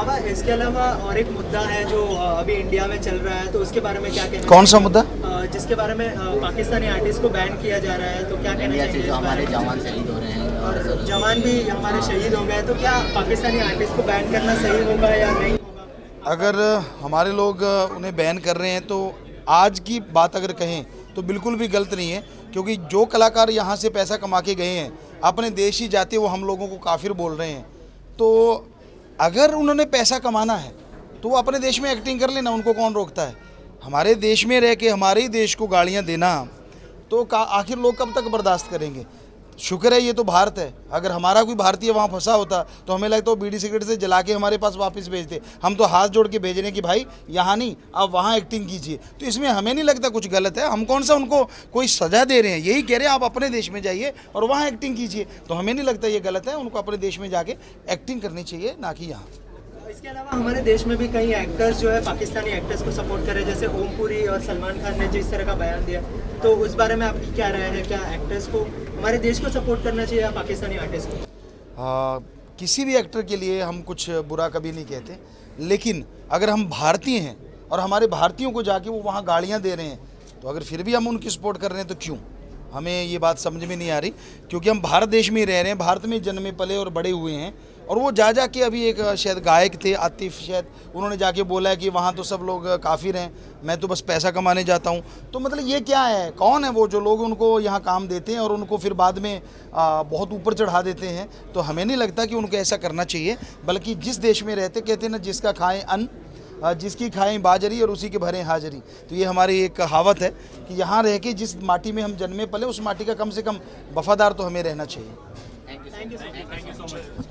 बाबा इसके अलावा और एक मुद्दा है जो अभी इंडिया में चल रहा है, तो उसके बारे में क्या कहना कौन सा मुद्दा? जिसके बारे में पाकिस्तानी आर्टिस्ट को बैन किया जा रहा है, तो क्या कहना इंडिया से चाहिए? जो हमारे जवान शहीद हो रहे हैं और जवान भी हमारे शहीद हो गए, तो क्या पाकिस्तानी आर्टिस्ट को बैन करना सही होगा या नहीं होगा? अगर हमारे लोग उन्हें बैन कर रहे हैं तो आज की बात अगर कहें तो बिल्कुल भी गलत नहीं है, क्योंकि जो कलाकार यहाँ से पैसा कमा के गए हैं अपने देश ही जाते वो हम लोगों को काफिर बोल रहे हैं। तो अगर उन्होंने पैसा कमाना है तो वो अपने देश में एक्टिंग कर लेना, उनको कौन रोकता है। हमारे देश में रह के हमारे ही देश को गालियाँ देना तो आखिर लोग कब तक बर्दाश्त करेंगे। शुक्र है ये तो भारत है, अगर हमारा कोई भारतीय वहाँ फंसा होता तो हमें लगता है बीड़ी सिगरेट से जला के हमारे पास वापस भेजते। हम तो हाथ जोड़ के भेज रहे हैं कि भाई यहाँ नहीं, आप वहाँ एक्टिंग कीजिए। तो इसमें हमें नहीं लगता कुछ गलत है, हम कौन सा उनको कोई सज़ा दे रहे हैं, यही कह रहे हैं आप अपने देश में जाइए और वहाँ एक्टिंग कीजिए। तो हमें नहीं लगता ये गलत है, उनको अपने देश में जाके एक्टिंग करनी चाहिए, ना कि यहाँ। इसके अलावा हमारे देश में भी कई एक्टर्स जो है पाकिस्तानी एक्टर्स को सपोर्ट कर रहे हैं, जैसे ओमपुरी और सलमान खान ने जिस तरह का बयान दिया, तो उस बारे में आपकी क्या राय है? क्या एक्टर्स को हमारे देश को सपोर्ट करना चाहिए या पाकिस्तानी आर्टिस्ट को? किसी भी एक्टर के लिए हम कुछ बुरा कभी नहीं कहते, लेकिन अगर हम भारतीय हैं और हमारे भारतीयों को जाके वो वहाँ गालियाँ दे रहे हैं, तो अगर फिर भी हम उनकी सपोर्ट कर रहे हैं तो क्यों? हमें ये बात समझ में नहीं आ रही, क्योंकि हम भारत देश में ही रह रहे हैं, भारत में जन्मे पले और बड़े हुए हैं। और वो जा के अभी एक शायद गायक थे आतिफ, शायद उन्होंने जाके बोला है कि वहाँ तो सब लोग काफिर हैं, मैं तो बस पैसा कमाने जाता हूँ। तो मतलब ये क्या है, कौन है वो जो लोग उनको यहाँ काम देते हैं और उनको फिर बाद में बहुत ऊपर चढ़ा देते हैं? तो हमें नहीं लगता कि उनको ऐसा करना चाहिए, बल्कि जिस देश में रहते, कहते हैं ना, जिसका खाएं अन्न, जिसकी खाएं बाजरी और उसी के भरें हाजरी। तो ये हमारी एक कहावत है कि यहाँ रह के जिस माटी में हम जन्मे पले उस माटी का कम से कम वफादार तो हमें रहना चाहिए। Thank you so much.